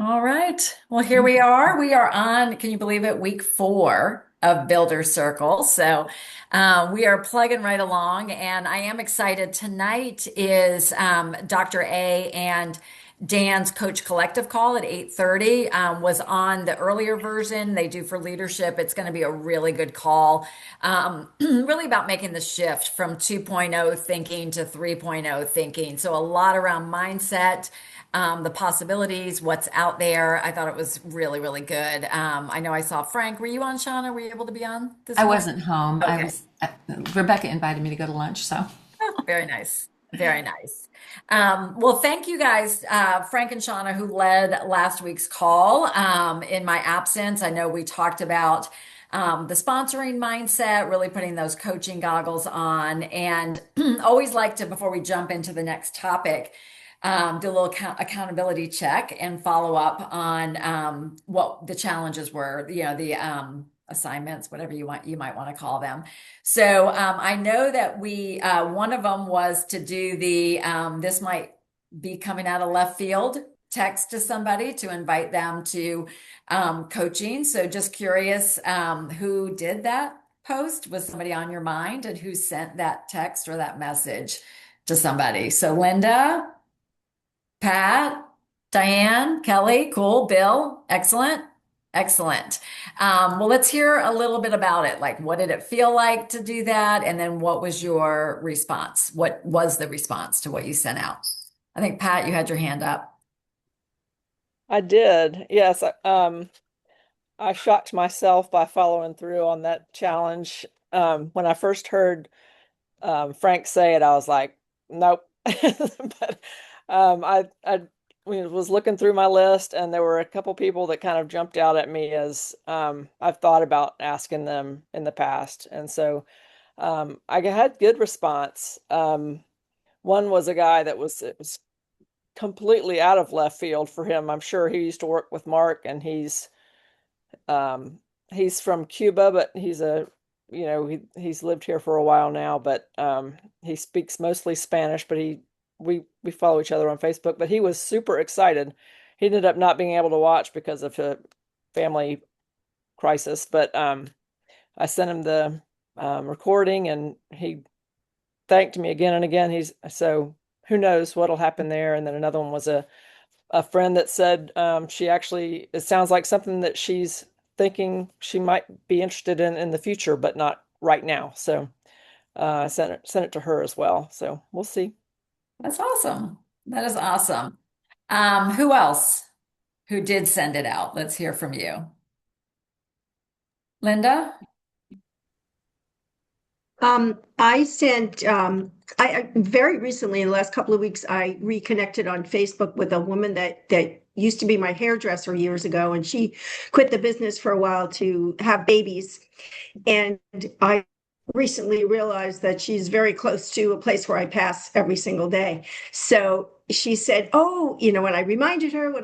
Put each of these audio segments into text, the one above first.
All right. Well, here we are. We are on, can you believe it, week 4 of Builder Circle. So we are plugging right along, and I am excited. Tonight is Dr. A and Dan's Coach Collective call at 8:30. Was on the earlier version they do for leadership. It's going to be a really good call, really about making the shift from 2.0 thinking to 3.0 thinking. So a lot around mindset, the possibilities, what's out there. I thought it was really, really good. I know I saw Frank. Were you on, Shauna? Were you able to be on this I morning? wasn't home. I Okay. was, Rebecca invited me to go to lunch, so. Oh, very nice. Very nice. Well, thank you guys, Frank and Shauna, who led last week's call in my absence. I know we talked about the sponsoring mindset, really putting those coaching goggles on, and always like to, before we jump into the next topic, do a little accountability check and follow up on what the challenges were, the assignments, whatever you might want to call them. So I know that we one of them was to do the this might be coming out of left field text to somebody to invite them to coaching. So just curious, who did that post? Was somebody on your mind, and who sent that text or that message to somebody? So Linda, Pat, Diane, Kelly, cool, Bill, excellent. Excellent. Well, let's hear a little bit about it. Like, what did it feel like to do that? And then what was your response? What was the response to what you sent out? I think, Pat, you had your hand up. I did. Yes. I shocked myself by following through on that challenge. When I first heard Frank say it, I was like, nope. But I was looking through my list, and there were a couple people that kind of jumped out at me as I've thought about asking them in the past. And so I had good response. One was a guy it was completely out of left field for him. I'm sure he used to work with Mark, and he's from Cuba, but he's lived here for a while now, but he speaks mostly Spanish, but we follow each other on Facebook, but he was super excited. He ended up not being able to watch because of a family crisis, but I sent him the recording, and he thanked me again and again. He's so who knows what'll happen there. And then another one was a friend that said she actually, it sounds like something that she's thinking she might be interested in the future, but not right now. So I sent it to her as well. So we'll see. That's awesome. That is awesome. Who else who did send it out? Let's hear from you. Linda? I sent, I very recently, in the last couple of weeks, I reconnected on Facebook with a woman that used to be my hairdresser years ago, and she quit the business for a while to have babies. And I recently realized that she's very close to a place where I pass every single day. So she said, "Oh, when I reminded her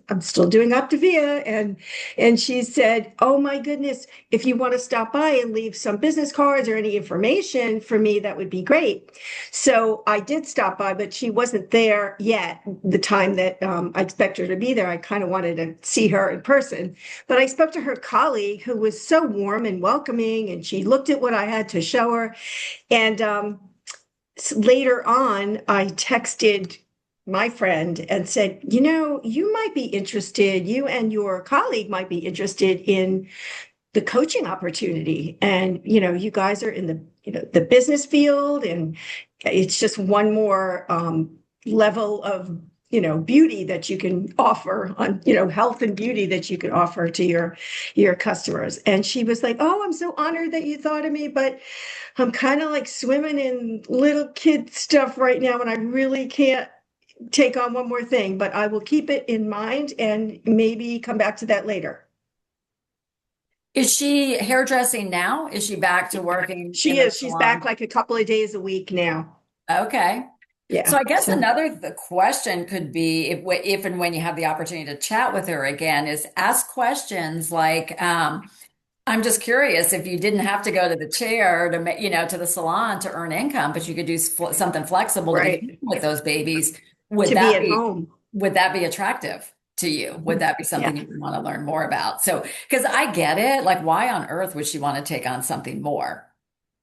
I'm still doing Optavia, and she said, "Oh my goodness, if you want to stop by and leave some business cards or any information for me, that would be great." So I did stop by, but she wasn't there yet. The time that I expect her to be there, I kind of wanted to see her in person. But I spoke to her colleague, who was so warm and welcoming, and she looked at what I had to show her. And later on, I texted my friend and said, you might be interested, you and your colleague might be interested in the coaching opportunity. And, you guys are in the business field, and it's just one more level of beauty that you can offer on, health and beauty that you can offer to your customers. And she was like, "Oh, I'm so honored that you thought of me, but I'm kind of like swimming in little kid stuff right now, and I really can't take on one more thing, but I will keep it in mind and maybe come back to that later." Is she hairdressing now? Is she back to working in She the is. She's back salon? like a couple of days a week now. Okay. So Yeah. I guess So another the question could be, if and when you have the opportunity to chat with her again, is ask questions like, I'm just curious, if you didn't have to go to the chair to to the salon to earn income, but you could do something flexible to be right. with those babies, would To be that at be home. would that be attractive to you? Would that be Yeah. something you would want to learn more about? So, because I get it, like, why on earth would she want to take on something more?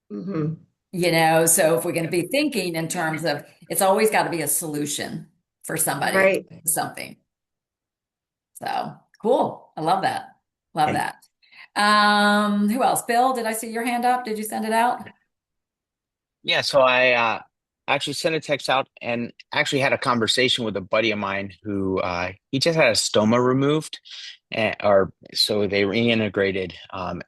Hmm. So if we're going to be thinking in terms of it's always got to be a solution for somebody, Right. something. So cool. I love that. Love Okay. that. Who else? Bill, did I see your hand up? Did you send it out? Yeah, so I actually sent a text out and actually had a conversation with a buddy of mine who he just had a stoma removed, or so they reintegrated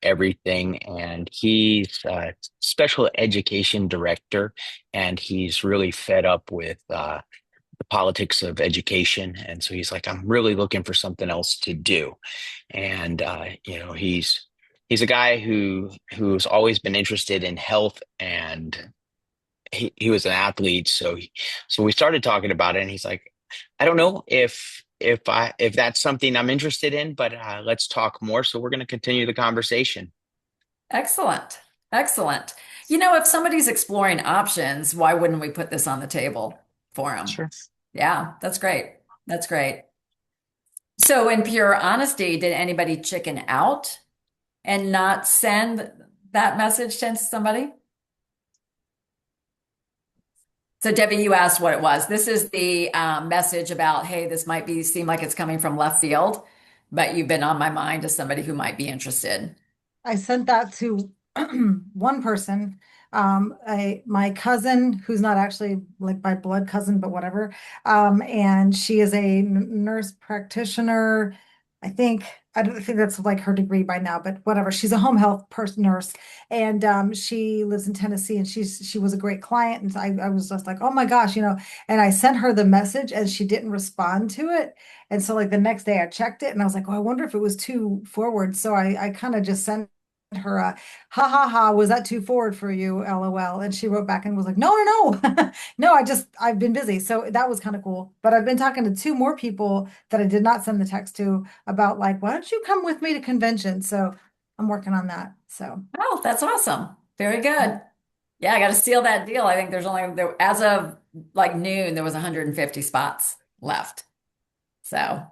everything, and he's a special education director, and he's really fed up with the politics of education, and so he's like, I'm really looking for something else to do, and he's a guy who's always been interested in health and he was an athlete, so we started talking about it, and he's like, I don't know if that's something I'm interested in, but let's talk more. So we're going to continue the conversation. Excellent. Excellent. If somebody's exploring options, why wouldn't we put this on the table for them? Sure. Yeah, that's great. That's great. So, in pure honesty, did anybody chicken out and not send that message to somebody? So, Debbie, you asked what it was. This is the message about, hey, this might seem like it's coming from left field, but you've been on my mind as somebody who might be interested. I sent that to one person, my cousin, who's not actually like my blood cousin, but whatever. And she is a nurse practitioner. I don't think that's like her degree by now, but whatever. She's a home health person nurse, and she lives in Tennessee, and she was a great client, and I was just like, oh my gosh, And I sent her the message, and she didn't respond to it. And so like the next day I checked it and I was like, oh, I wonder if it was too forward. So I kind of just sent her ha ha ha, was that too forward for you? LOL. And she wrote back and was like, no, no, no. No, I've been busy. So that was kind of cool. But I've been talking to two more people that I did not send the text to about like, why don't you come with me to convention? So I'm working on that. So Oh, that's awesome. Very good. Yeah, I got to seal that deal. I think as of like noon, there was 150 spots left. So,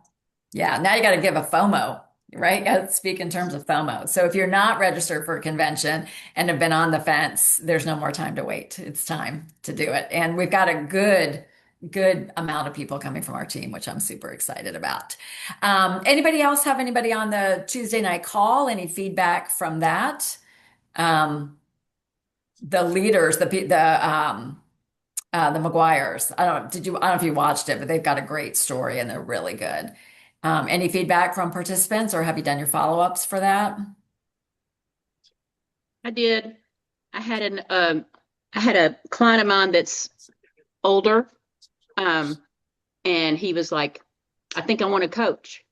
yeah, now you got to give a FOMO, right? Got to speak in terms of FOMO. So, if you're not registered for a convention and have been on the fence, there's no more time to wait. It's time to do it. And we've got a good amount of people coming from our team, which I'm super excited about. Anybody else have anybody on the Tuesday night call? Any feedback from that? Um, the leaders, the McGuires. I don't know if you watched it, but they've got a great story and they're really good. Any feedback from participants, or have you done your follow-ups for that? I did. I had I had a client of mine that's older, um, and he was like, I think I want to coach.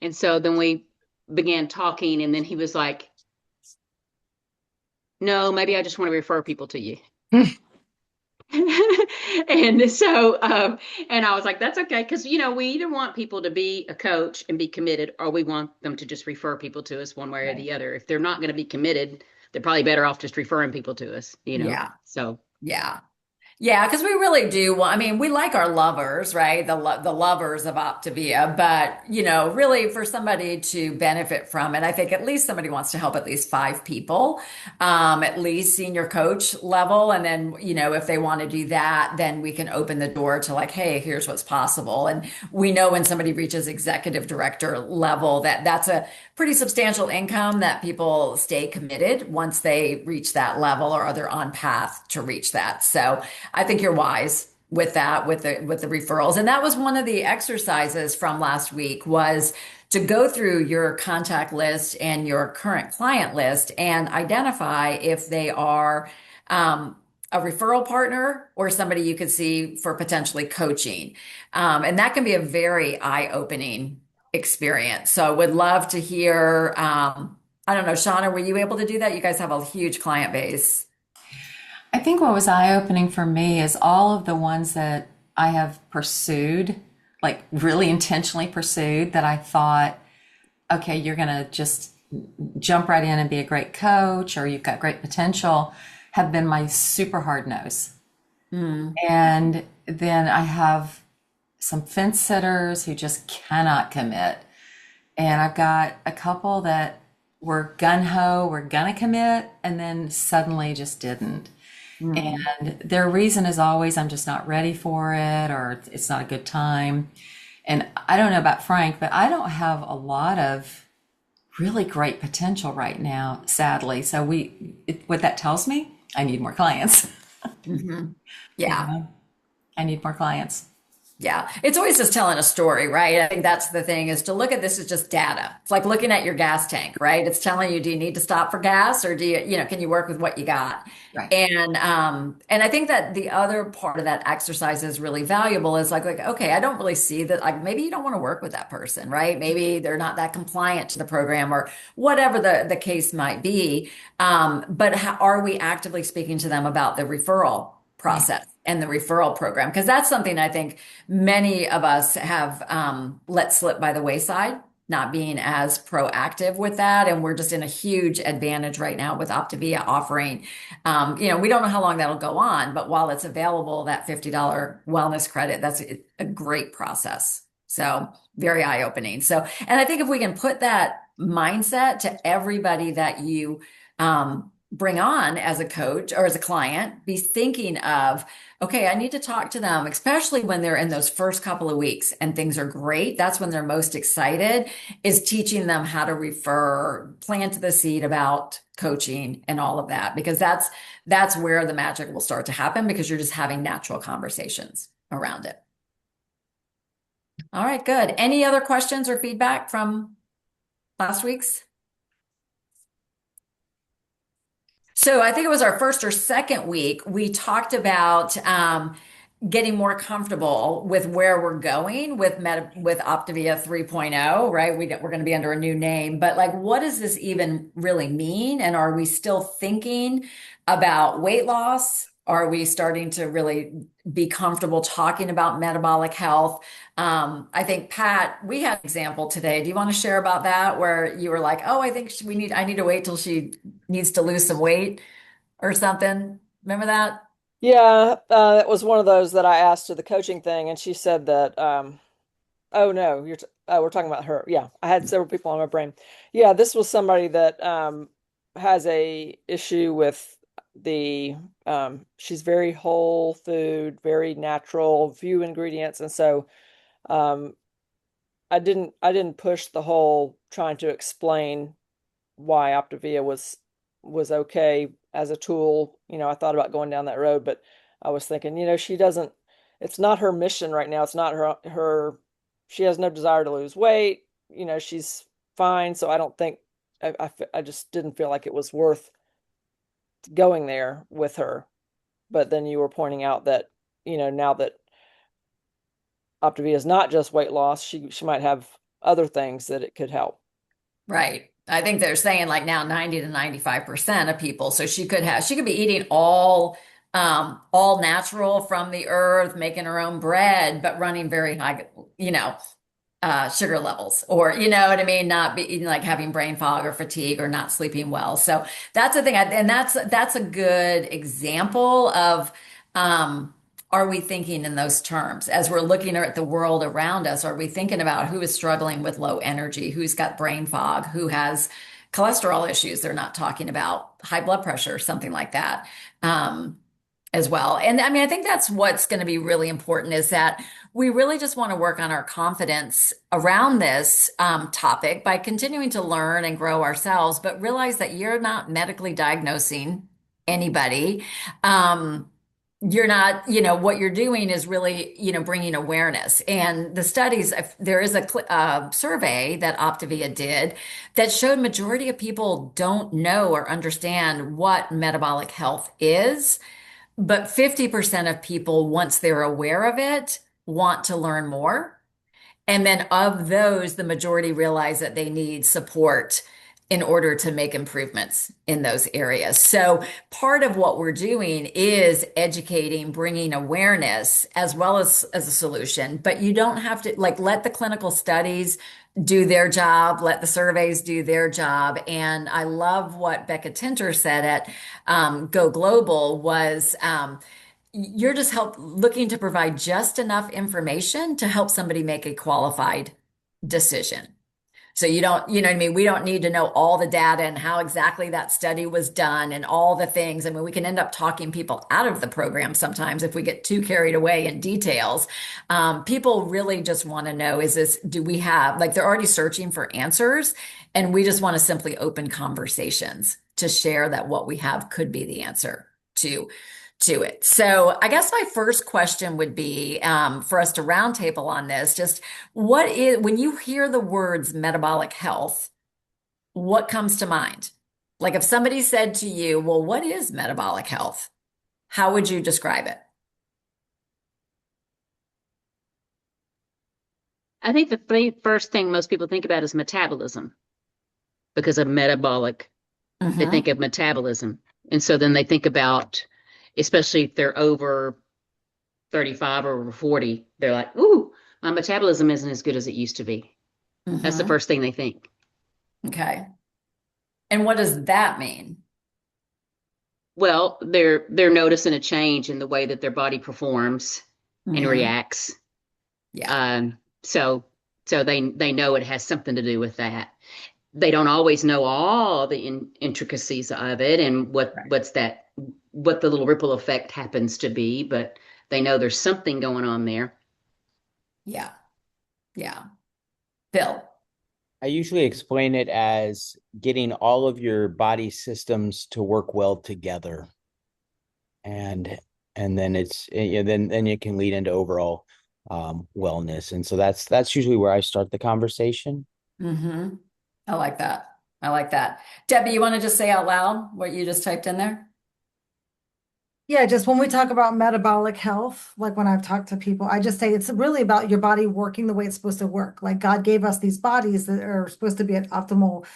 And so then we began talking, and then he was like, no, maybe I just want to refer people to you. And so, and I was like, that's okay. Because, we either want people to be a coach and be committed, or we want them to just refer people to us one way or the other. If they're not going to be committed, they're probably better off just referring people to us. Yeah. So, Yeah. Yeah, because we really do. I mean, we like our lovers, right? The lovers of Optavia, but really for somebody to benefit from it, I think at least somebody wants to help at least 5 people, at least senior coach level, and then if they want to do that, then we can open the door to like, hey, here's what's possible. And we know when somebody reaches executive director level that's a pretty substantial income that people stay committed once they reach that level or they're on path to reach that. So I think you're wise with that, with the referrals. And that was one of the exercises from last week was to go through your contact list and your current client list and identify if they are a referral partner or somebody you could see for potentially coaching. And that can be a very eye-opening experience. So I would love to hear, I don't know, Shauna, were you able to do that? You guys have a huge client base. I think what was eye-opening for me is all of the ones that I have pursued, like really intentionally pursued, that I thought, okay, you're going to just jump right in and be a great coach, or you've got great potential, have been my super hard nose. And then I have some fence sitters who just cannot commit. And I've got a couple that were gun ho, were gonna commit, and then suddenly just didn't. Mm. And their reason is always, I'm just not ready for it, or it's not a good time. And I don't know about Frank, but I don't have a lot of really great potential right now, sadly. So what that tells me, I need more clients. Mhm. You Yeah. know, I need more clients. Yeah, it's always just telling a story, right? I think that's the thing is to look at this as just data. It's like looking at your gas tank, right? It's telling you, do you need to stop for gas or do you, can you work with what you got? Right. And I think that the other part of that exercise is really valuable is like, okay, I don't really see that, like maybe you don't want to work with that person, right? Maybe they're not that compliant to the program or whatever the case might be. But how, are we actively speaking to them about the referral Yeah. process and the referral program? Because that's something I think many of us have let slip by the wayside, not being as proactive with that. And we're just in a huge advantage right now with Optavia offering. We don't know how long that'll go on, but while it's available, that $50 wellness credit, that's a great process. So very eye-opening. So, and I think if we can put that mindset to everybody that you bring on as a coach or as a client, be thinking of, okay, I need to talk to them, especially when they're in those first couple of weeks and things are great. That's when they're most excited, is teaching them how to refer, plant the seed about coaching and all of that, because that's where the magic will start to happen because you're just having natural conversations around it. All right, good. Any other questions or feedback from last week's? So I think it was our first or second week, we talked about getting more comfortable with where we're going with with Optavia 3.0, right? We're going to be under a new name, but like, what does this even really mean? And are we still thinking about weight loss? Are we starting to really be comfortable talking about metabolic health? I think Pat, we had an example today. Do you want to share about that where you were like, oh, I think I need to wait till she needs to lose some weight or something? Remember that? Yeah, that was one of those that I asked to the coaching thing, and she said that, oh no, oh, we're talking about her. Yeah, I had several people on my brain. Yeah, this was somebody that has a issue with she's very whole food, very natural, few ingredients, and so um, I didn't push the whole trying to explain why Optavia was okay as a tool. I thought about going down that road, but I was thinking, she doesn't, it's not her mission right now. It's not she has no desire to lose weight. She's fine. So I don't think, I just didn't feel like it was worth going there with her. But then you were pointing out that, now that Optavia is not just weight loss, she might have other things that it could help. Right. I think they're saying like now 90 to 95% of people. So she could be eating all natural from the earth, making her own bread, but running very high, sugar levels, or you know what I mean, not be like having brain fog or fatigue or not sleeping well. So that's the thing, and that's a good example of um, are we thinking in those terms as we're looking at the world around us? Are we thinking about who is struggling with low energy, who's got brain fog, who has cholesterol issues they're not talking about, high blood pressure, something like that. Um, as well. And I mean, I think that's what's going to be really important is that we really just want to work on our confidence around this topic by continuing to learn and grow ourselves, but realize that you're not medically diagnosing anybody. Um, you're not, what you're doing is really, bringing awareness. And the studies, there is a survey that Optavia did that showed majority of people don't know or understand what metabolic health is. But 50% of people, once they're aware of it, want to learn more. And then of those, the majority realize that they need support in order to make improvements in those areas. So part of what we're doing is educating, bringing awareness as well as a solution. But you don't have to like let the clinical studies do their job, let the surveys do their job. And I love what Becca Tinter said at Go Global was you're just looking to provide just enough information to help somebody make a qualified decision. So you don't, you know what I mean? We don't need to know all the data and how exactly that study was done and all the things. I mean, we can end up talking people out of the program sometimes if we get too carried away in details. People really just want to know, do we have, like, they're already searching for answers, and we just want to simply open conversations to share that what we have could be the answer to it. So I guess my first question would be, for us to roundtable on this, just when you hear the words metabolic health, what comes to mind? Like if somebody said to you, well, what is metabolic health? How would you describe it? I think the first thing most people think about is metabolism because of metabolic. They think Hmm. of metabolism. And so then they think about, especially if they're over 35 or over 40, they're like, ooh, my metabolism isn't as good as it used to be. That's the Hmm. first thing they think. Okay. And what does that mean? Well, they're noticing a change in the way that their body performs and Hmm. reacts. Yeah. So they know it has something to do with that. They don't always know all the intricacies of it and Right. what the little ripple effect happens to be, but they know there's something going on there. Yeah. Yeah. Bill. I usually explain it as getting all of your body systems to work well together, and then then it can lead into overall wellness. And so that's usually where I start the conversation. Hmm. I like that. I like that. Debbie, you want to just say out loud what you just typed in there? Yeah, just when we talk about metabolic health, like when I've talked to people, I just say it's really about your body working the way it's supposed to work. Like God gave us these bodies that are supposed to be at optimal,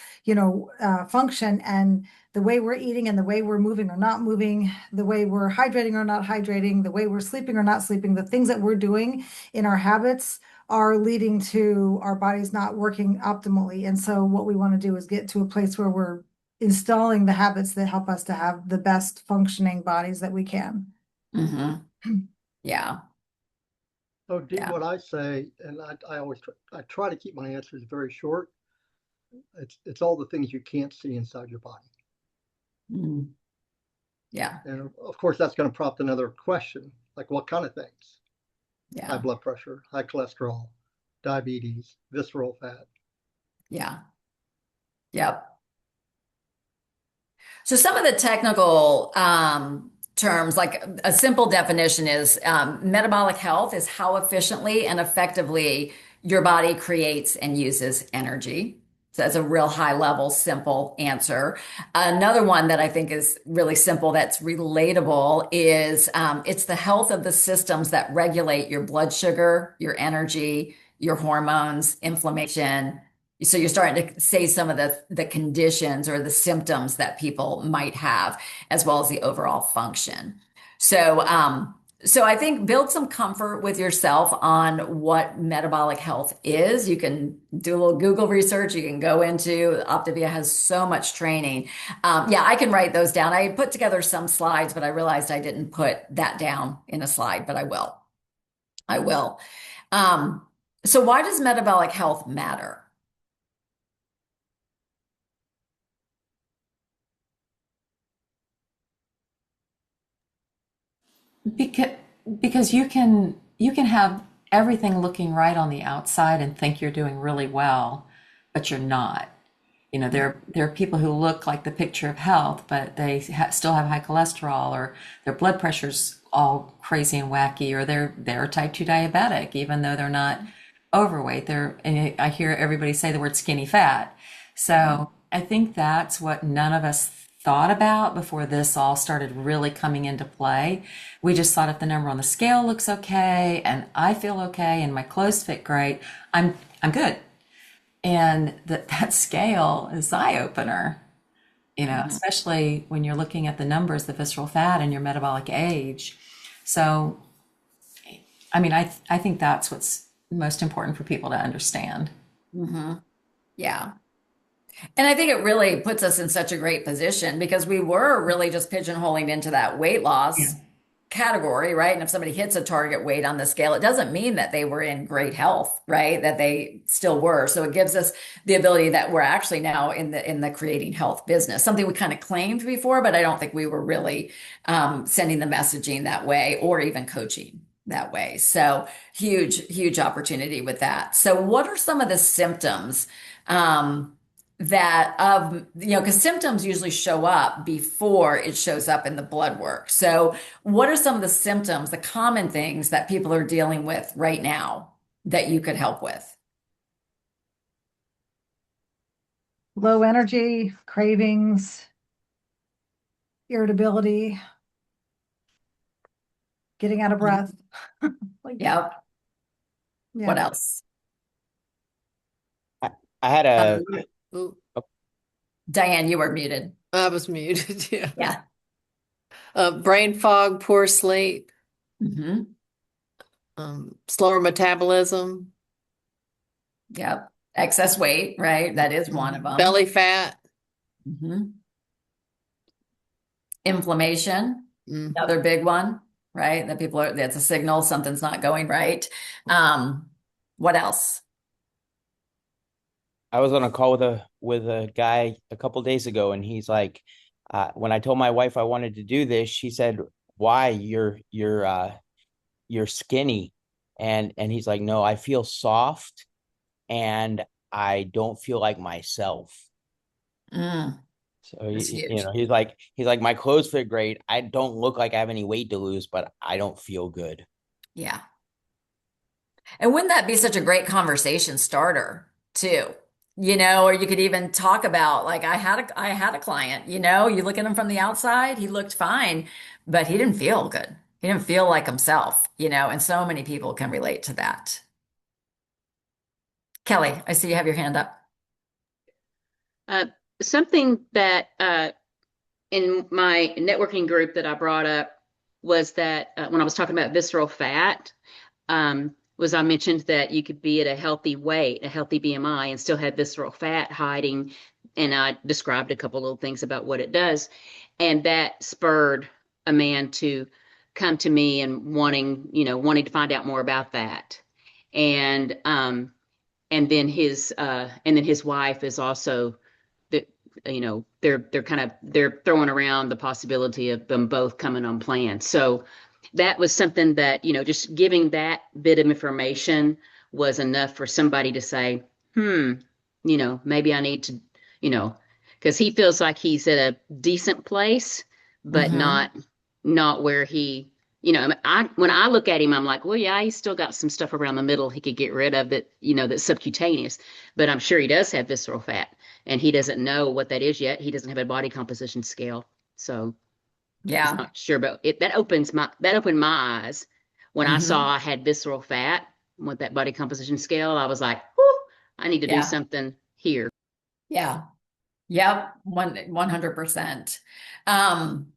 function, and the way we're eating and the way we're moving or not moving, the way we're hydrating or not hydrating, the way we're sleeping or not sleeping, the things that we're doing in our habits are leading to our bodies not working optimally. And so what we want to do is get to a place where we're installing the habits that help us to have the best functioning bodies that we can. Hmm. Yeah. So Dee, Yeah. what I say, and I try to keep my answers very short. It's all the things you can't see inside your body. Mm. Yeah. And of course, that's going to prompt another question, like what kind of things? High Yeah. blood pressure, high cholesterol, diabetes, visceral fat. Yeah. Yep. So some of the technical terms, like a simple definition is metabolic health is how efficiently and effectively your body creates and uses energy. So that's a real high level, simple answer. Another one that I think is really simple that's relatable is it's the health of the systems that regulate your blood sugar, your energy, your hormones, inflammation. So you're starting to say some of the conditions or the symptoms that people might have, as well as the overall function. So, so I think build some comfort with yourself on what metabolic health is. You can do a little Google research. You can go into Optavia has so much training. Yeah, I can write those down. I put together some slides, but I realized I didn't put that down in a slide, but I will. I will. Um, so why does metabolic health matter? Because because you can have everything looking right on the outside and think you're doing really well, but you're not. There are people who look like the picture of health, but they still have high cholesterol, or their blood pressure's all crazy and wacky, or they're type 2 diabetic, even though they're not overweight. And I hear everybody say the word skinny fat. So I think that's what none of us thought about before this all started really coming into play. We just thought if the number on the scale looks okay and I feel okay and my clothes fit great, I'm good. And that scale is eye opener, Mhm. especially when you're looking at the numbers, the visceral fat and your metabolic age. So, I mean, I think that's what's most important for people to understand. Hmm. Yeah. And I think it really puts us in such a great position because we were really just pigeonholing into that weight Yeah. loss. category, right? And if somebody hits a target weight on the scale, it doesn't mean that they were in great health, right? That they still were. So it gives us the ability that we're actually now in the creating health business, something we kind of claimed before, but I don't think we were really sending the messaging that way or even coaching that way. So huge opportunity with that. So what are some of the symptoms? That of, because symptoms usually show up before it shows up in the blood work. So, what are some of the symptoms, the common things that people are dealing with right now that you could help with? Low energy, cravings, irritability, getting out of breath. Like, Yep. What yeah. else? I, I had a Ooh, Diane, you were muted. I was muted. Yeah. Yeah. Brain fog, poor sleep, Hmm. slower metabolism, Yep. Excess weight, right? That is one of them. belly fat. Hmm. Inflammation, Mm. another big one, right? That people are, that's a signal something's not going right. What else? I was on a call with a guy a couple days ago, and he's like, when I told my wife I wanted to do this, she said, "Why? You're skinny," and he's like, "No, I feel soft, and I don't feel like myself." Mm, So that's huge. he's like, my clothes fit great. I don't look like I have any weight to lose, but I don't feel good. Yeah. And wouldn't that be such a great conversation starter too? Or you could even talk about like I had a client, you look at him from the outside, he looked fine, but he didn't feel good. He didn't feel like himself, and so many people can relate to that. Kelly, I see you have your hand up. Uh, Something that in my networking group that I brought up was that when I was talking about visceral fat, was I mentioned that you could be at a healthy weight, a healthy BMI, and still have visceral fat hiding. And I described a couple little things about what it does. And that spurred a man to come to me and wanting to find out more about that. And and then his wife is also that they're throwing around the possibility of them both coming on plan. So that was something that, just giving that bit of information was enough for somebody to say, maybe I need to, you know, because he feels like he's at a decent place, but Hmm. not where he, when I look at him, I'm like, well, yeah, he's still got some stuff around the middle he could get rid of that, that's subcutaneous, but I'm sure he does have visceral fat and he doesn't know what that is yet. He doesn't have a body composition scale. So he's Yeah. not sure, but that opened my eyes when I saw Hmm. I had visceral fat with that body composition scale. I was like, whew, I need to do Yeah. something here. Yeah. Yep. 100%. Um,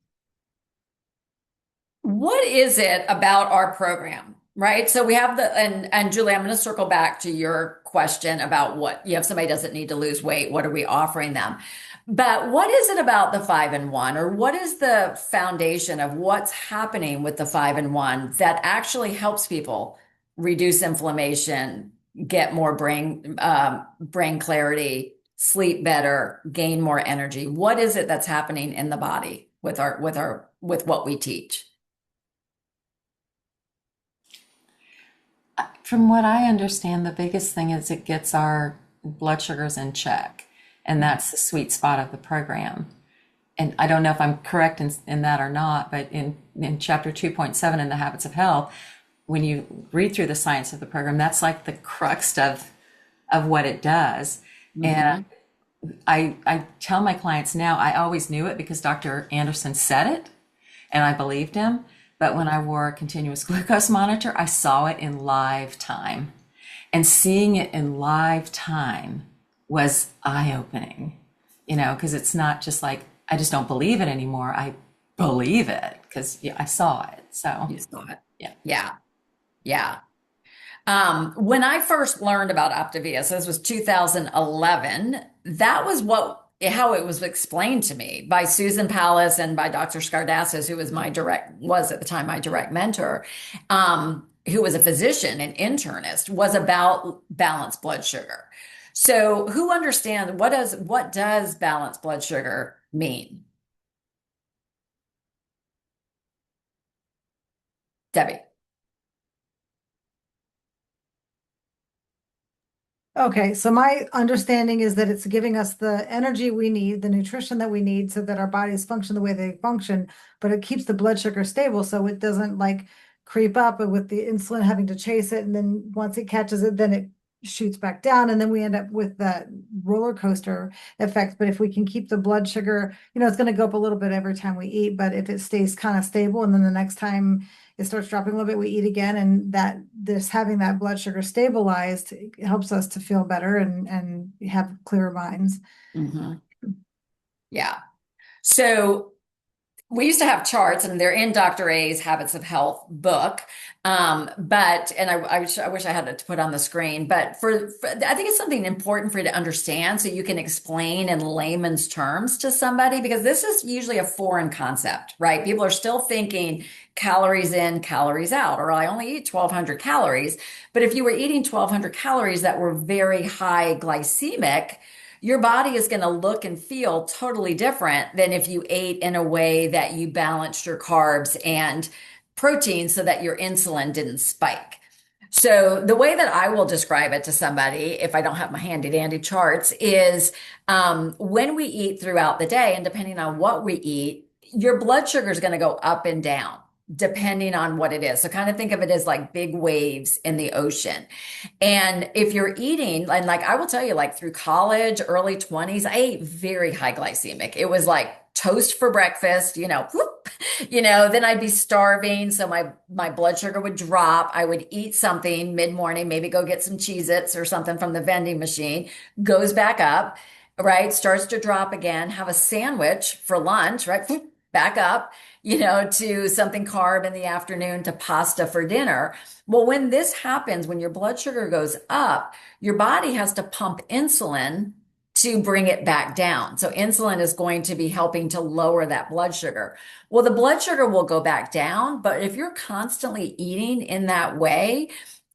What is it about our program, right? So we have and Julie, I'm going to circle back to your question about what you have somebody doesn't need to lose weight. What are we offering them? But what is it about the 5-in-1, or what is the foundation of what's happening with the 5-in-1 that actually helps people reduce inflammation, get more brain clarity, sleep better, gain more energy? What is it that's happening in the body with what we teach? From what I understand, the biggest thing is it gets our blood sugars in check, and that's the sweet spot of the program. And I don't know if I'm correct in that or not, but in chapter 2.7 in the habits of health, when you read through the science of the program, that's like the crux of what it does. And Hmm. I tell my clients now, I always knew it because Dr. Anderson said it and I believed him. But when I wore a continuous glucose monitor, I saw it in live time. And seeing it in live time was eye opening, because it's not just like, I just don't believe it anymore. I believe it because yeah, I saw it. So, You saw it. yeah. Yeah. Yeah. When I first learned about Optavia, so this was 2011, that was what how it was explained to me by Susan Pallas and by Dr. Skardassis, who was at the time my direct mentor, who was a physician and internist, was about balanced blood sugar. So who understands what does balanced blood sugar mean? Debbie. Okay, so my understanding is that it's giving us the energy we need, the nutrition that we need so that our bodies function the way they function, but it keeps the blood sugar stable so it doesn't like creep up and with the insulin having to chase it. And then once it catches it, then it shoots back down. And then we end up with that roller coaster effect. But if we can keep the blood sugar, it's going to go up a little bit every time we eat, but if it stays kind of stable and then the next time it starts dropping a little bit, we eat again, and that this having that blood sugar stabilized helps us to feel better and have clearer minds. Mm-hmm. Yeah. So we used to have charts, and they're in Dr. A's Habits of Health book. I wish I had it to put on the screen, but I think it's something important for you to understand so you can explain in layman's terms to somebody, because this is usually a foreign concept, right? People are still thinking calories in, calories out, or I only eat 1,200 calories. But if you were eating 1,200 calories that were very high glycemic, your body is going to look and feel totally different than if you ate in a way that you balanced your carbs and protein so that your insulin didn't spike. So the way that I will describe it to somebody, if I don't have my handy dandy charts, is when we eat throughout the day, and depending on what we eat, your blood sugar is going to go up and down depending on what it is. So kind of think of it as like big waves in the ocean. And if you're eating, and like I will tell you, like through college, early 20s, I ate very high glycemic. It was like toast for breakfast, whoop, then I'd be starving. So my blood sugar would drop. I would eat something mid-morning, maybe go get some Cheez-Its or something from the vending machine, goes back up, right? Starts to drop again, have a sandwich for lunch, right? Whoop, back up, to something carb in the afternoon to pasta for dinner. Well, when this happens, when your blood sugar goes up, your body has to pump insulin to bring it back down. So insulin is going to be helping to lower that blood sugar. Well, the blood sugar will go back down, but if you're constantly eating in that way,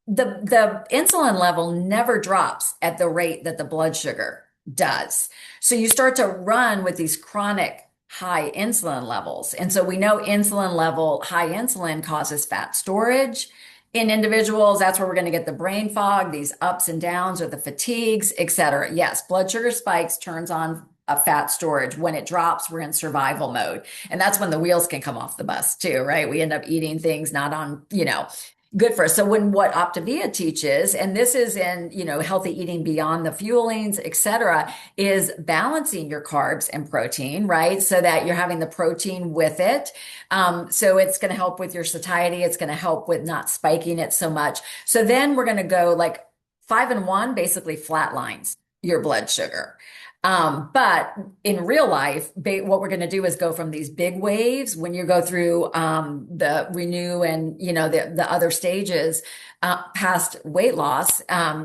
the insulin level never drops at the rate that the blood sugar does. So you start to run with these chronic high insulin levels. And so we know high insulin causes fat storage in individuals. That's where we're going to get the brain fog, these ups and downs or the fatigues, et cetera. Yes, blood sugar spikes, turns on a fat storage. When it drops, we're in survival mode. And that's when the wheels can come off the bus too, right? We end up eating things not on, good for us. So what Optavia teaches, and this is in, healthy eating beyond the fuelings, et cetera, is balancing your carbs and protein, right? So that you're having the protein with it. So it's going to help with your satiety. It's going to help with not spiking it so much. So then we're going to go like 5 and 1, basically flatlines your blood sugar. But in real life, what we're going to do is go from these big waves when you go through the renew and the other stages past weight loss.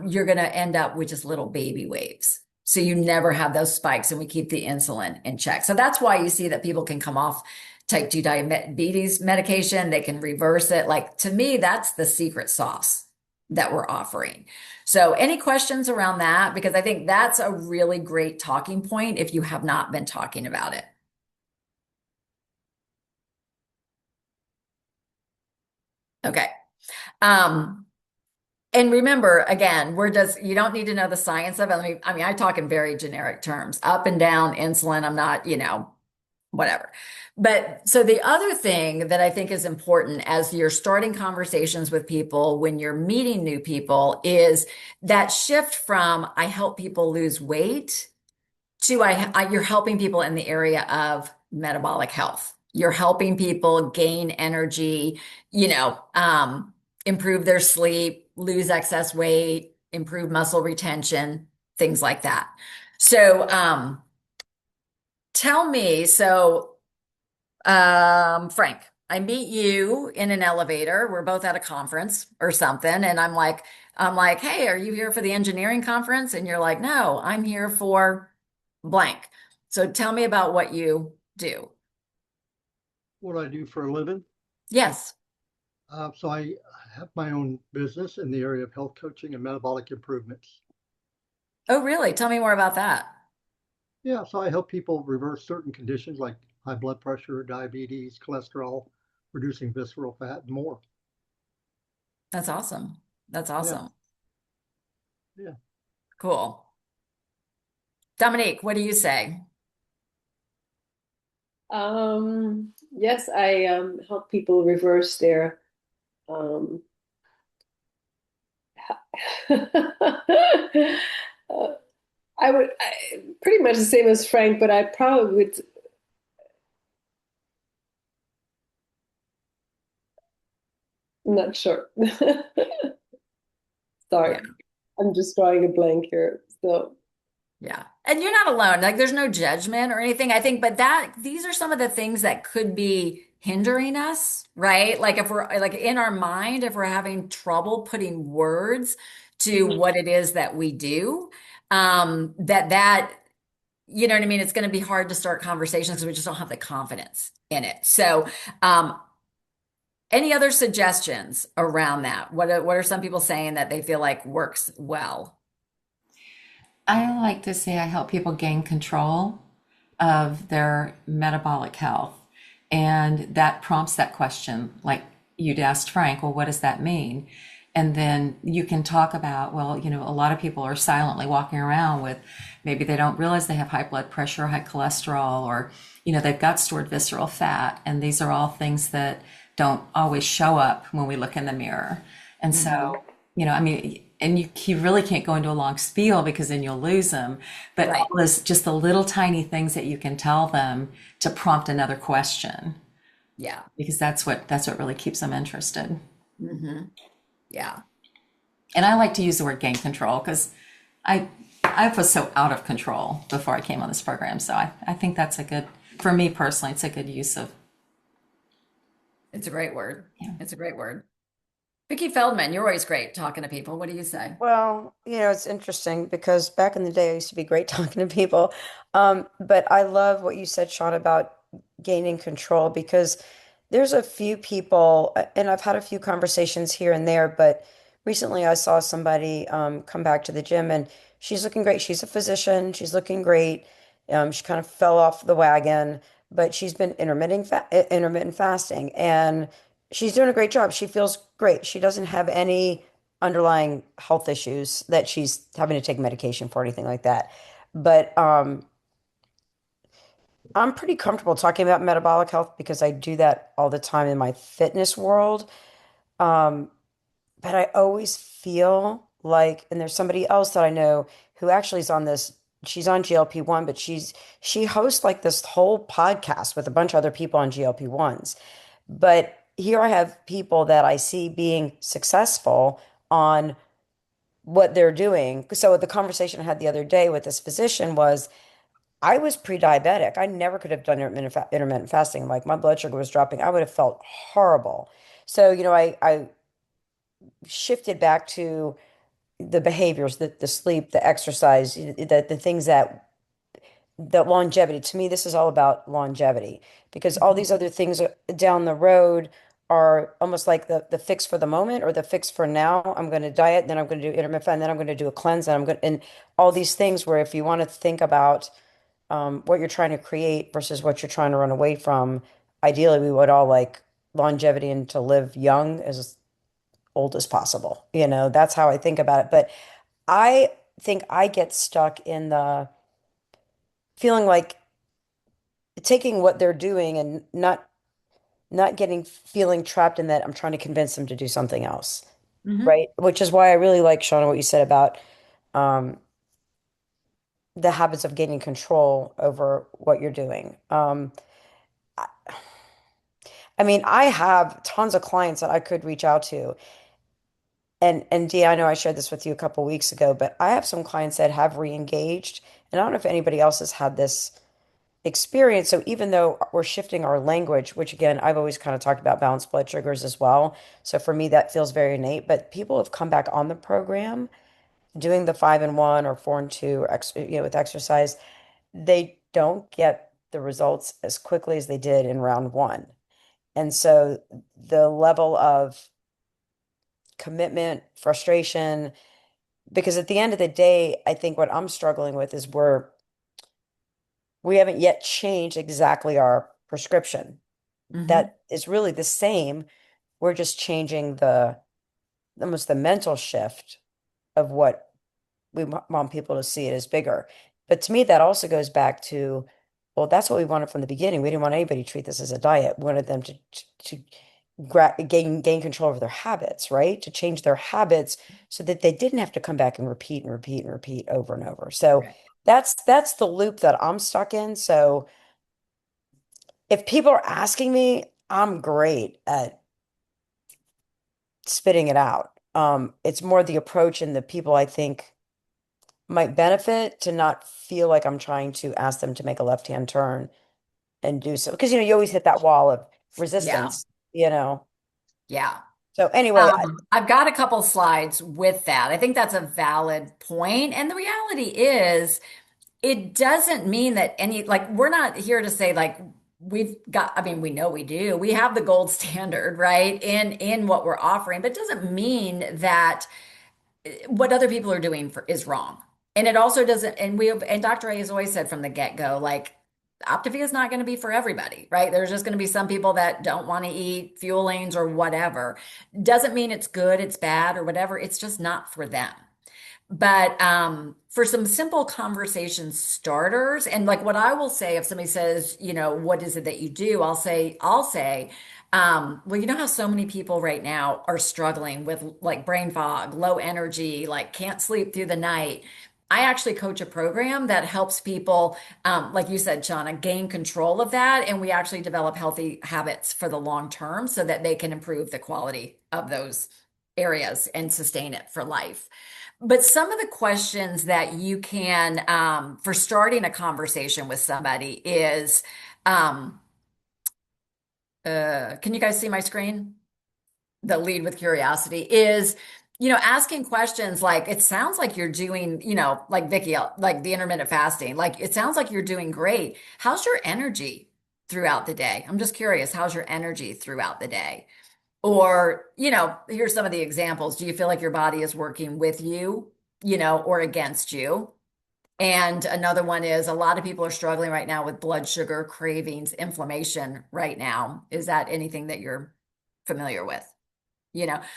You're going to end up with just little baby waves. So you never have those spikes, and we keep the insulin in check. So that's why you see that people can come off type 2 diabetes medication. They can reverse it. Like, to me, that's the secret sauce that we're offering. So any questions around that? Because I think that's a really great talking point if you have not been talking about it. Okay. And remember, again, you don't need to know the science of it. I talk in very generic terms, up and down insulin. I'm not, whatever. But so the other thing that I think is important as you're starting conversations with people, when you're meeting new people, is that shift from I help people lose weight to you're helping people in the area of metabolic health. You're helping people gain energy, improve their sleep, lose excess weight, improve muscle retention, things like that. So, tell me, Frank, I meet you in an elevator. We're both at a conference or something. And I'm like, hey, are you here for the engineering conference? And you're like, no, I'm here for blank. So tell me about what you do. What I do for a living. Yes. So I have my own business in the area of health coaching and metabolic improvements. Oh, really? Tell me more about that. Yeah, so I help people reverse certain conditions like high blood pressure, diabetes, cholesterol, reducing visceral fat, and more. That's awesome. That's Yeah, awesome. yeah. Cool. Dominique, what do you say? Yes, I help people reverse their um, uh, pretty much the same as Frank, but I probably would, I'm not sure. Sorry, Yeah. I'm just drawing a blank here. So, Yeah. And you're not alone. Like there's no judgment or anything. I think, but that these are some of the things that could be hindering us, right? Like if we're like in our mind, if we're having trouble putting words to mhm. what it is that we do, that you know what I mean? It's going to be hard to start conversations because we just don't have the confidence in it. So, um, any other suggestions around that? What are some people saying that they feel like works well? I like to say I help people gain control of their metabolic health. And that prompts that question, like you'd asked Frank, well, what does that mean? And then you can talk about, well, a lot of people are silently walking around with maybe they don't realize they have high blood pressure, high cholesterol, or, they've got stored visceral fat. And these are all things that don't always show up when we look in the mirror. And Hmm. so, I mean, and you really can't go into a long spiel because then you'll lose them. But all Right. this, just the little tiny things that you can tell them to prompt another question, Yeah. because that's what really keeps them interested. Hmm. Yeah. And I like to use the word gain control because I I was so out of control before I came on this program. So I think that's a good, for me personally, it's a good use of, It's a great word. yeah. It's a great word. Vicky Feldman, you're always great talking to people. What do you say? Well, it's interesting because back in the day, I used to be great talking to people. But I love what you said, Sean, about gaining control because there's a few people, and I've had a few conversations here and there, but recently I saw somebody come back to the gym and she's looking great. She's a physician, she's looking great. She kind of fell off the wagon, but she's been intermittent fasting and she's doing a great job. She feels great. She doesn't have any underlying health issues that she's having to take medication for or anything like that. But I'm pretty comfortable talking about metabolic health because I do that all the time in my fitness world. Um, but I always feel like, and there's somebody else that I know who actually is on this, she's on GLP-1, but she hosts like this whole podcast with a bunch of other people on GLP-1s. But here I have people that I see being successful on what they're doing. So the conversation I had the other day with this physician was I was pre-diabetic. I never could have done intermittent fasting. Like my blood sugar was dropping. I would have felt horrible. So, I shifted back to the behaviors, the sleep, the exercise, the things that longevity. To me, this is all about longevity because all these other things down the road are almost like the fix for the moment or the fix for now. I'm going to diet, then I'm going to do intermittent, and then I'm going to do a cleanse, and I'm going and all these things where if you want to think about what you're trying to create versus what you're trying to run away from, ideally we would all like longevity and to live young as old as possible. That's how I think about it. But I think I get stuck in the feeling like taking what they're doing and not getting feeling trapped in that I'm trying to convince them to do something else, Hmm. right? Which is why I really like Shauna what you said about um, the habits of gaining control over what you're doing. I I mean, I have tons of clients that I could reach out to, and Dee, I know I shared this with you a couple weeks ago, but I have some clients that have re-engaged, and I don't know if anybody else has had this experience. So even though we're shifting our language, which again, I've always kind of talked about balanced blood sugars as well. So for me, that feels very innate. But people have come back on the program doing the 5 and 1 or 4 and 2 or with exercise. They don't get the results as quickly as they did in round one. And so the level of commitment, frustration, because at the end of the day, I think what I'm struggling with is we haven't yet changed exactly our prescription. Hmm. That is really the same. We're just changing the almost the mental shift of what we want people to see it as bigger. But to me, that also goes back to, well, that's what we wanted from the beginning. We didn't want anybody to treat this as a diet. We wanted them to gain control over their habits, right? To change their habits so that they didn't have to come back and repeat and repeat and repeat over and over. So Right. that's the loop that I'm stuck in. So if people are asking me, I'm great at spitting it out. It's more the approach and the people I think might benefit to not feel like I'm trying to ask them to make a left-hand turn and do so. Because, you always hit that wall of Yeah. resistance. Yeah. So anyway, I've got a couple slides with that. I think that's a valid point. And the reality is, it doesn't mean that like, we're not here to say, like, we've got, I mean, we know we do. We have the gold standard, right? In what we're offering, but it doesn't mean that what other people are doing is wrong. And it also doesn't, and Dr. A has always said from the get-go, like, Optavia is not going to be for everybody, right? There's just going to be some people that don't want to eat fuelings or whatever. Doesn't mean it's good, it's bad, or whatever. It's just not for them. But for some simple conversation starters, and like what I will say if somebody says, what is it that you do? I'll say, well, you know how so many people right now are struggling with like brain fog, low energy, like can't sleep through the night. I actually coach a program that helps people, like you said, Shauna, gain control of that. And we actually develop healthy habits for the long term so that they can improve the quality of those areas and sustain it for life. But some of the questions that you can, for starting a conversation with somebody is, um, can you guys see my screen? The lead with curiosity is, asking questions like, it sounds like you're doing, like Vicky, like the intermittent fasting, like it sounds like you're doing great. How's your energy throughout the day? I'm just curious, how's your energy throughout the day? Or, here's some of the examples. Do you feel like your body is working with you, or against you? And another one is a lot of people are struggling right now with blood sugar cravings, inflammation right now. Is that anything that you're familiar with?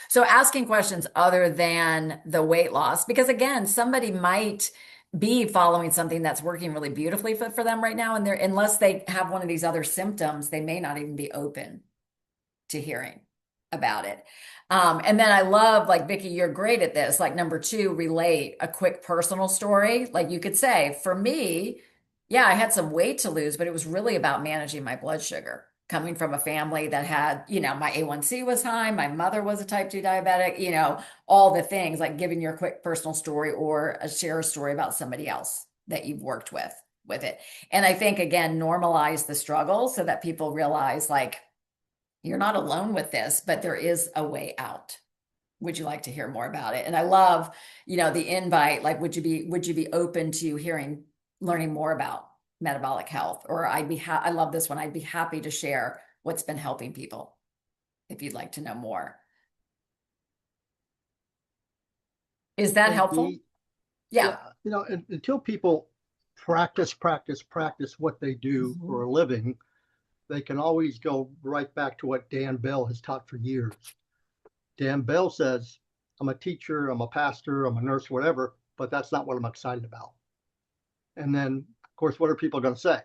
So asking questions other than the weight loss, because again, somebody might be following something that's working really beautifully for them right now. And unless they have one of these other symptoms, they may not even be open to hearing about it. And then I love, like, Vicky, you're great at this. Like, number two, relate a quick personal story. Like, you could say, for me, yeah, I had some weight to lose, but it was really about managing my blood sugar. Coming from a family that had, my A1C was high, my mother was a type 2 diabetic, all the things, like giving your quick personal story or share a story about somebody else that you've worked with it. And I think, again, normalize the struggle so that people realize, like, you're not alone with this, but there is a way out. Would you like to hear more about it? And I love, the invite, like, would you be open to learning more about metabolic health? Or I love this one. I'd be happy to share what's been helping people if you'd like to know more. Is that And helpful? Yeah. yeah, until people practice what they do Mhm. for a living, they can always go right back to what Dan Bell has taught for years. Dan Bell says, I'm a teacher, I'm a pastor, I'm a nurse, whatever, but that's not what I'm excited about. And then, of course, what are people going to say?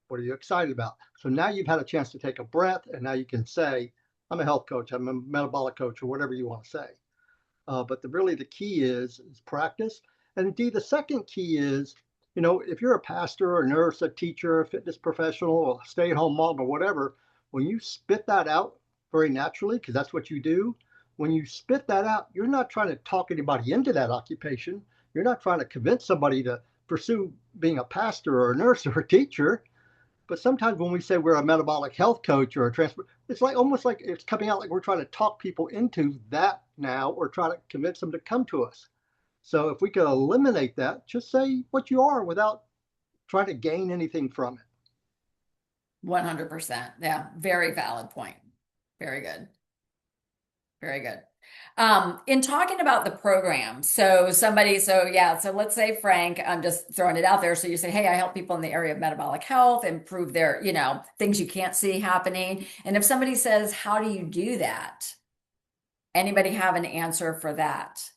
What are you excited about? So now you've had a chance to take a breath, and now you can say, I'm a health coach, I'm a metabolic coach, or whatever you want to say. But really the key is practice. And indeed, the second key is, if you're a pastor, a nurse, a teacher, a fitness professional, or stay-at-home mom, or whatever, when you spit that out very naturally, because that's what you do, when you spit that out, you're not trying to talk anybody into that occupation. You're not trying to convince somebody to pursue being a pastor or a nurse or a teacher. But sometimes when we say we're a metabolic health coach or a transport, it's like almost like it's coming out like we're trying to talk people into that now or try to convince them to come to us. So if we could eliminate that, just say what you are without trying to gain anything from it. 100%. Yeah, very valid point. Very good. Very good. In talking about the program, so let's say Frank, I'm just throwing it out there. So you say, hey, I help people in the area of metabolic health improve their, things you can't see happening. And if somebody says, how do you do that? Anybody have an answer for that?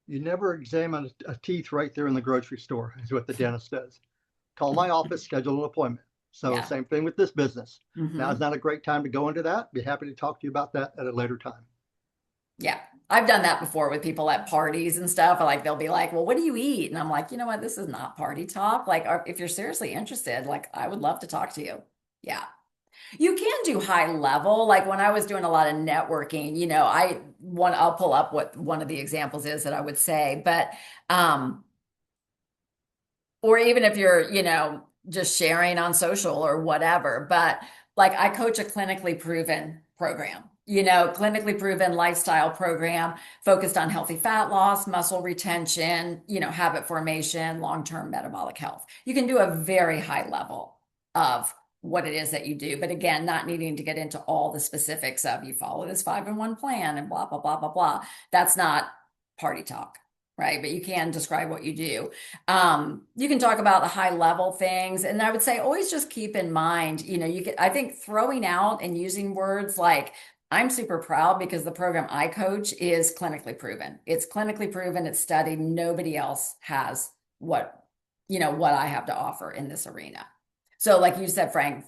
You never examine a teeth right there in the grocery store, is what the dentist does. Call my office, schedule an appointment. So Yeah. same thing with this business. Mhm. Now is not a great time to go into that. Be happy to talk to you about that at a later time. Yeah. I've done that before with people at parties and stuff. Like they'll be like, well, what do you eat? And I'm like, you know what? This is not party talk. Like, if you're seriously interested, like I would love to talk to you. Yeah. You can do high level. Like when I was doing a lot of networking, I'll pull up what one of the examples is that I would say, but, or even if you're, just sharing on social or whatever, but like I coach a clinically proven program, clinically proven lifestyle program focused on healthy fat loss, muscle retention, habit formation, long-term metabolic health. You can do a very high level of what it is that you do. But again, not needing to get into all the specifics of you follow this 5-in-1 plan and blah, blah, blah, blah, blah. That's not party talk, right? But you can describe what you do. You can talk about the high level things. And I would say always just keep in mind, I think throwing out and using words like, I'm super proud because the program I coach is clinically proven. It's clinically proven, it's studied. Nobody else has what I have to offer in this arena. So like you said, Frank,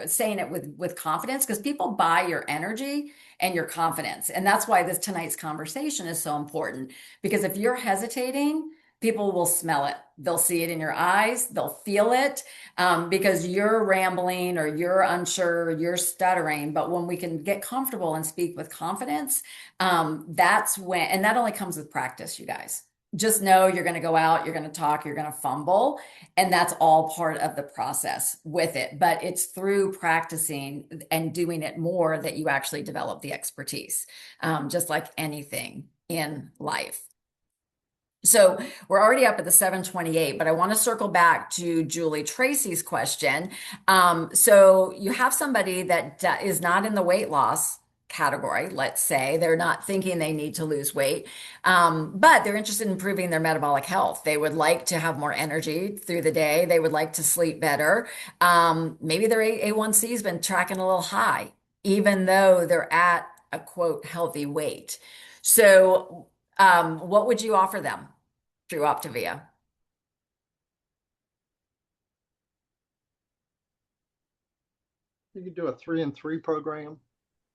saying it with confidence, because people buy your energy and your confidence. And that's why tonight's conversation is so important. Because if you're hesitating, people will smell it. They'll see it in your eyes. They'll feel it because you're rambling or you're unsure, you're stuttering. But when we can get comfortable and speak with confidence, that's when, and that only comes with practice, you guys. Just know you're going to go out, you're going to talk, you're going to fumble, and that's all part of the process with it. But it's through practicing and doing it more that you actually develop the expertise, just like anything in life. So we're already up at the 7:28, but I want to circle back to Julie Tracy's question. So you have somebody that is not in the weight loss category, let's say. They're not thinking they need to lose weight, but they're interested in improving their metabolic health. They would like to have more energy through the day. They would like to sleep better. Maybe their A1C has been tracking a little high, even though they're at a quote healthy weight. So what would you offer them through Optavia? You could do a 3-in-3 program,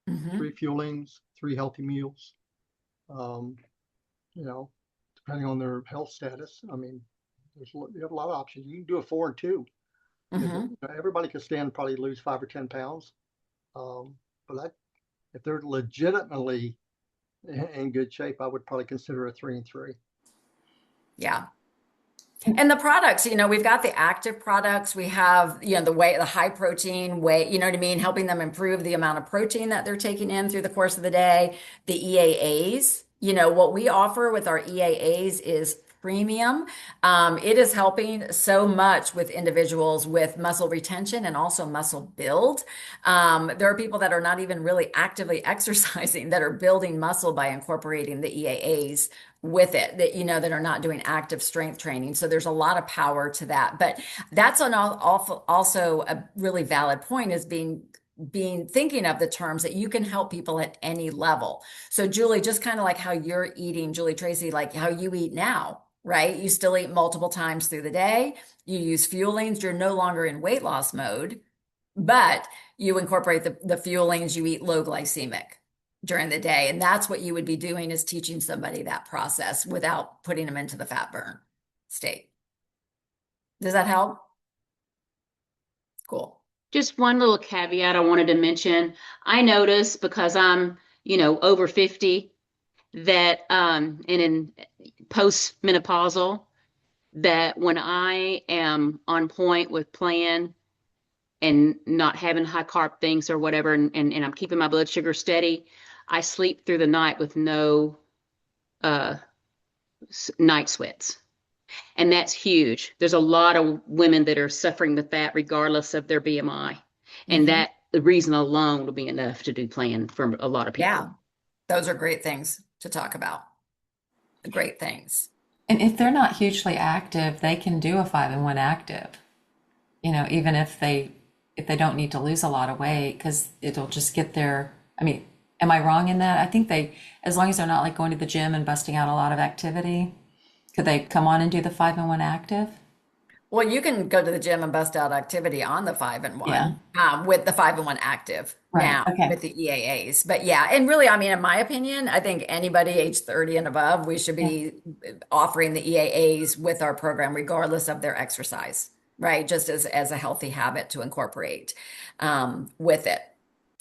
Mhm. 3 fuelings, 3 healthy meals. Depending on their health status. I mean, you have a lot of options. You can do a 4-in-2. Mhm. Everybody can stand probably lose 5 or 10 pounds. But if they're legitimately in good shape, I would probably consider a 3-in-3. Yeah. And the products, we've got the active products. We have, the high protein whey, you know what I mean? Helping them improve the amount of protein that they're taking in through the course of the day. The EAAs, what we offer with our EAAs is premium. It is helping so much with individuals with muscle retention and also muscle build. There are people that are not even really actively exercising that are building muscle by incorporating the EAAs with it, that are not doing active strength training. So there's a lot of power to that. But that's also a really valid point, is being thinking of the terms that you can help people at any level. So Julie, just kind of like how you're eating, Julie Tracy, like how you eat now, right? You still eat multiple times through the day. You use fuelings. You're no longer in weight loss mode, but you incorporate the fuelings. You eat low glycemic during the day. And that's what you would be doing, is teaching somebody that process without putting them into the fat burn state. Does that help? Cool. Just one little caveat I wanted to mention. I noticed, because I'm, over 50, that and in post-menopausal, that when I am on point with plan and not having high carb things or whatever, and I'm keeping my blood sugar steady, I sleep through the night with no night sweats. And that's huge. There's a lot of women that are suffering with that regardless of their BMI. And Mhm. that the reason alone will be enough to do plan for a lot of people. Yeah, those are great things to talk about. Great things. And if they're not hugely active, they can do a 5-in-1 active. Even if they don't need to lose a lot of weight, because it'll just get their. I mean, am I wrong in that? I think as long as they're not like going to the gym and busting out a lot of activity, could they come on and do the 5-in-1 active? Well, you can go to the gym and bust out activity on the five and Yeah. one, with the 5-in-1 active Right. now Okay. with the EAAs. But yeah, and really, I mean, in my opinion, I think anybody age 30 and above, we should Yeah. be offering the EAAs with our program, regardless of their exercise, right? Just as a healthy habit to incorporate with it.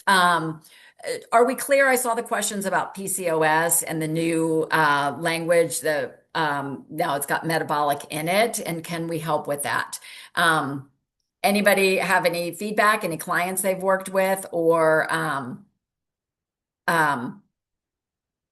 Um, are we clear? I saw the questions about PCOS and the new language. Now it's got metabolic in it, and can we help with that? Um, Anybody have any feedback? Any clients they've worked with, or um,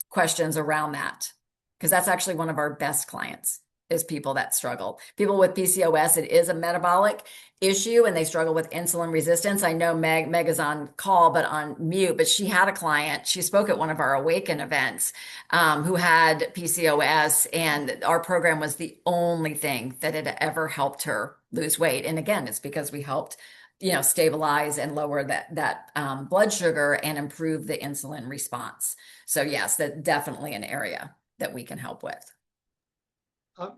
questions around that? Because that's actually one of our best clients is people that struggle. People with PCOS, it is a metabolic issue and they struggle with insulin resistance. I know Meg is on call, but on mute, but she had a client. She spoke at one of our Awaken events who had PCOS, and our program was the only thing that had ever helped her lose weight. And again, it's because we helped stabilize and lower that blood sugar and improve the insulin response. So yes, that's definitely an area that we can help with.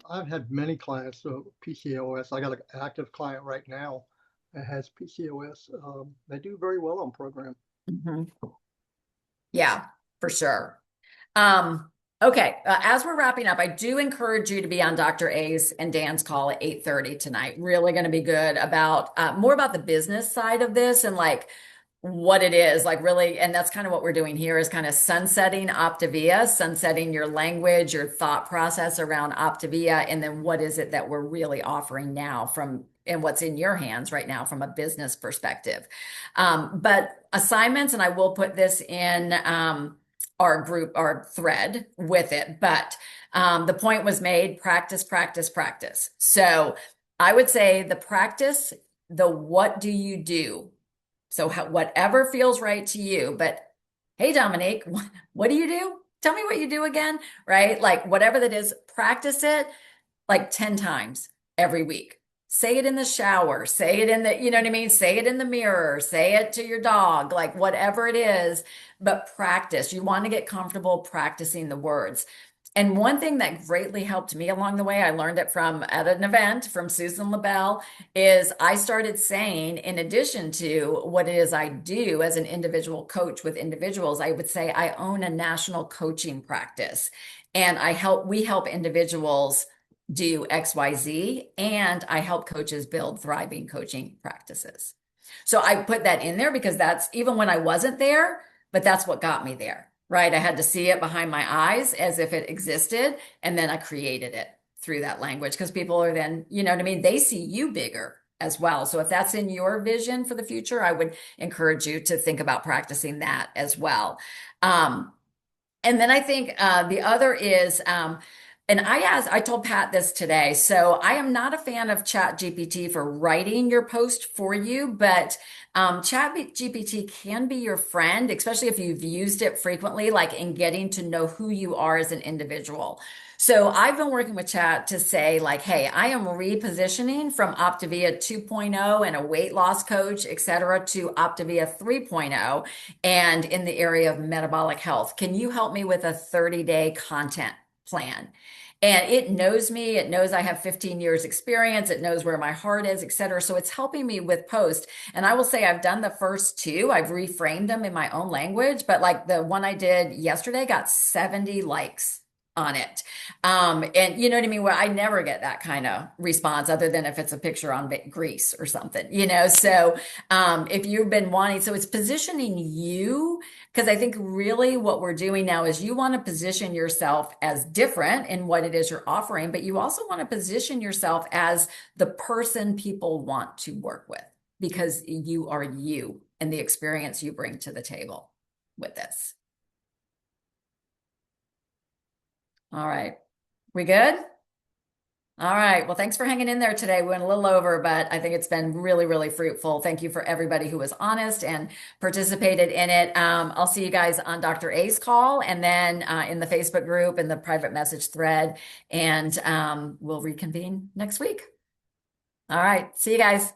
I've had many clients with PCOS. I got an active client right now that has PCOS. They do very well on program. Mhm. Yeah, for sure. Um, okay, as we're wrapping up, I do encourage you to be on Dr. A's and Dan's call at 8:30 tonight. Really going to be good about more about the business side of this and like what it is, like really, and that's kind of what we're doing here is kind of sunsetting Optavia, sunsetting your language, your thought process around Optavia, and then what is it that we're really offering now from and what's in your hands right now from a business perspective. But assignments, and I will put this in our group, our thread with it. But the point was made, practice, practice, practice. So I would say the practice, the what do you do? So whatever feels right to you. But hey, Dominique, what do you do? Tell me what you do again, right? Like whatever that is, practice it like 10 times every week. Say it in the shower, say it in the, you know what I mean? Say it in the mirror, say it to your dog, like whatever it is, but practice. You want to get comfortable practicing the words. And one thing that greatly helped me along the way, I learned it from at an event from Susan LaBelle, is I started saying, in addition to what it is I do as an individual coach with individuals, I would say I own a national coaching practice. And we help individuals do XYZ, and I help coaches build thriving coaching practices. So I put that in there because that's even when I wasn't there, but that's what got me there, right? I had to see it behind my eyes as if it existed, and then I created it through that language because people are then, you know what I mean? They see you bigger as well. So if that's in your vision for the future, I would encourage you to think about practicing that as well. And then I think the other is, and I told Pat this today. So I am not a fan of Chat GPT for writing your post for you, but Chat GPT can be your friend, especially if you've used it frequently, like in getting to know who you are as an individual. So I've been working with Chat to say like, hey, I am repositioning from Optavia 2.0 and a weight loss coach, et cetera, to Optavia 3.0 and in the area of metabolic health. Can you help me with a 30-day content plan? And it knows me, it knows I have 15 years experience, it knows where my heart is, et cetera. So it's helping me with post. And I will say I've done the first two, I've reframed them in my own language, but like the one I did yesterday got 70 likes on it. And you know what I mean? Where I never get that kind of response other than if it's a picture on Greece or something, So if you've been wanting, so it's positioning you, because I think really what we're doing now is you want to position yourself as different in what it is you're offering, but you also want to position yourself as the person people want to work with because you are you and the experience you bring to the table with this. All right. We good? All right. Well, thanks for hanging in there today. We went a little over, but I think it's been really, really fruitful. Thank you for everybody who was honest and participated in it. I'll see you guys on Dr. A's call and then in the Facebook group and the private message thread. And we'll reconvene next week. All right. See you guys.